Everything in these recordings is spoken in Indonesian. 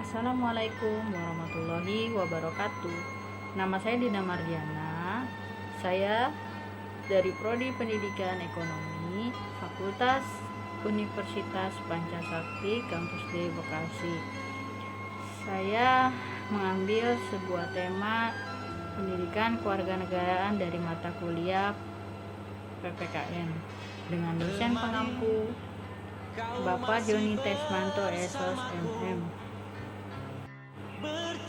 Assalamualaikum warahmatullahi wabarakatuh. Nama saya Dina Mardiana. Saya dari Prodi Pendidikan Ekonomi, Fakultas Universitas Pancasakti, Kampus D Bekasi. Saya mengambil sebuah tema pendidikan kewarganegaraan dari mata kuliah PPKN dengan dosen pengampu Bapak Joni Tesmanto SOS MM.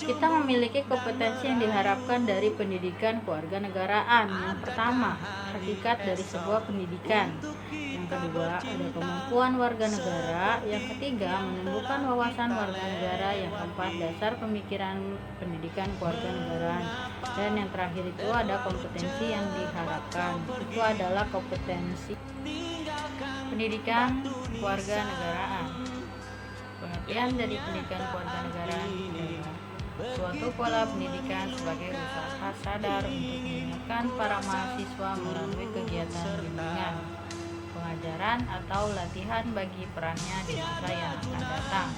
Kita memiliki kompetensi yang diharapkan dari pendidikan kewarganegaraan. Yang pertama, hakikat dari sebuah pendidikan. Yang kedua, ada kemampuan warga negara. Yang ketiga, menumbuhkan wawasan warga negara. Yang keempat, dasar pemikiran pendidikan kewarganegaraan. Dan yang terakhir itu ada kompetensi yang diharapkan. Itu adalah kompetensi pendidikan kewarganegaraan. Pengertian dari pendidikan kewarganegaraan adalah suatu pola pendidikan sebagai usaha sadar untuk mengingatkan para mahasiswa melalui kegiatan bimbingan, pengajaran atau latihan bagi perannya di masa yang akan datang.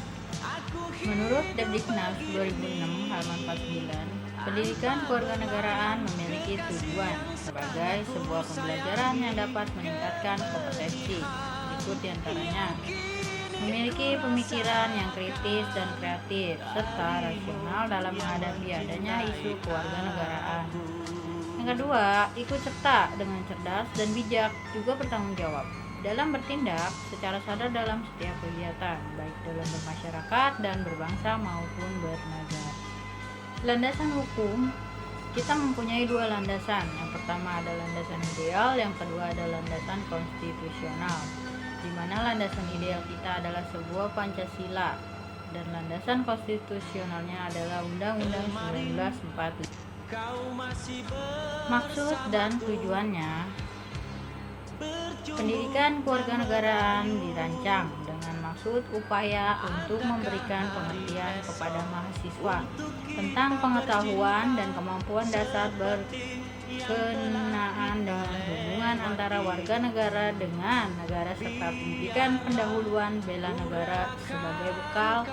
Menurut Depdiknas 2006 halaman 49, pendidikan kewarganegaraan memiliki tujuan sebagai sebuah pembelajaran yang dapat meningkatkan kompetensi. Berikut diantaranya: memiliki pemikiran yang kritis dan kreatif, serta rasional dalam menghadapi adanya isu kewarganegaraan. Yang kedua, ikut serta dengan cerdas dan bijak, juga bertanggung jawab dalam bertindak secara sadar dalam setiap kegiatan, baik dalam bermasyarakat dan berbangsa maupun bernegara. Landasan hukum, kita mempunyai dua landasan. Yang pertama ada landasan ideal, yang kedua ada landasan konstitusional, di mana landasan ideal kita adalah sebuah Pancasila dan landasan konstitusionalnya adalah Undang-Undang 1945. Maksud dan tujuannya, pendidikan kewarganegaraan dirancang dengan maksud upaya untuk memberikan pengertian kepada mahasiswa tentang pengetahuan dan kemampuan dasar berkenaan dengan hubungan antara warga negara dengan negara serta pendidikan pendahuluan bela negara sebagai bekal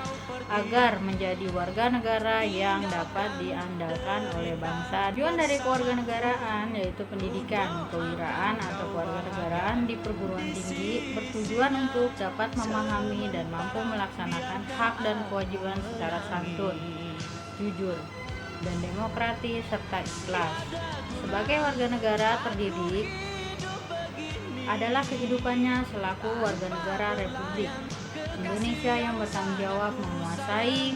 agar menjadi warga negara yang dapat diandalkan oleh bangsa. Tujuan dari kewarganegaraan yaitu pendidikan kewirausahaan atau kewarganegaraan di perguruan tinggi bertujuan untuk dapat memahami dan mampu melaksanakan hak dan kewajiban secara santun, jujur, dan demokratis serta ikhlas. Sebagai warga negara terdidik adalah kehidupannya selaku warga negara Republik Indonesia yang bertanggung jawab menguasai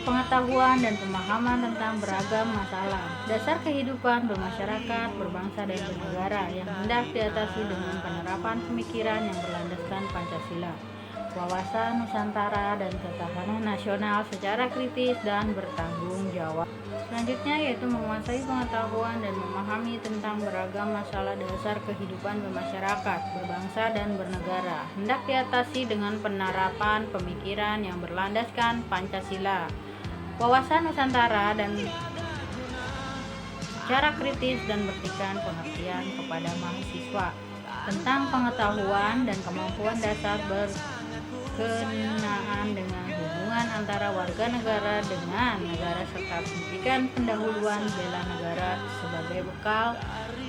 pengetahuan dan pemahaman tentang beragam masalah dasar kehidupan bermasyarakat, berbangsa, dan bernegara yang hendak diatasi dengan penerapan pemikiran yang berlandaskan Pancasila, wawasan Nusantara, dan ketahanan nasional secara kritis dan bertanggung jawab. Selanjutnya yaitu menguasai pengetahuan dan memahami tentang beragam masalah dasar kehidupan bermasyarakat, berbangsa, dan bernegara hendak diatasi dengan penerapan pemikiran yang berlandaskan Pancasila, wawasan Nusantara, dan secara kritis dan memberikan pengertian kepada mahasiswa tentang pengetahuan dan kemampuan dasar berkenaan dengan hubungan antara warga negara dengan negara serta pendidikan pendahuluan bela negara sebagai bekal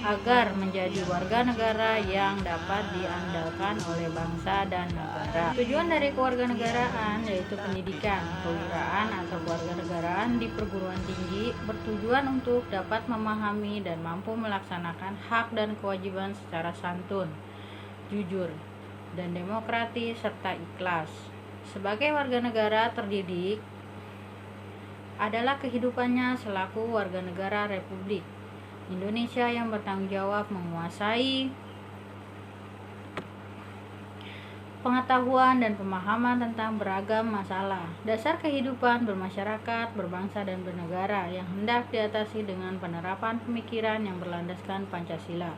agar menjadi warga negara yang dapat diandalkan oleh bangsa dan negara. Tujuan dari kewarganegaraan yaitu pendidikan kewirausahaan atau kewarganegaraan di perguruan tinggi bertujuan untuk dapat memahami dan mampu melaksanakan hak dan kewajiban secara santun, jujur, dan demokratis serta ikhlas. Sebagai warga negara terdidik adalah kehidupannya selaku warga negara Republik Indonesia yang bertanggung jawab menguasai pengetahuan dan pemahaman tentang beragam masalah dasar kehidupan bermasyarakat, berbangsa, dan bernegara yang hendak diatasi dengan penerapan pemikiran yang berlandaskan Pancasila,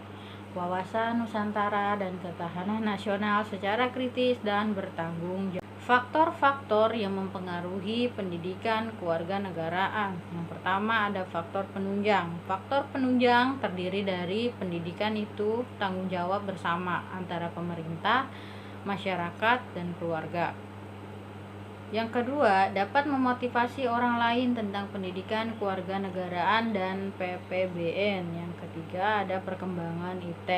wawasan Nusantara, dan ketahanan nasional secara kritis dan bertanggung jawab. Faktor-faktor yang mempengaruhi pendidikan kewarganegaraan. Yang pertama ada faktor penunjang. Faktor penunjang terdiri dari pendidikan itu tanggung jawab bersama antara pemerintah, masyarakat, dan keluarga. Yang kedua, dapat memotivasi orang lain tentang pendidikan kewarganegaraan dan PPBN. Yang ketiga, ada perkembangan iptek.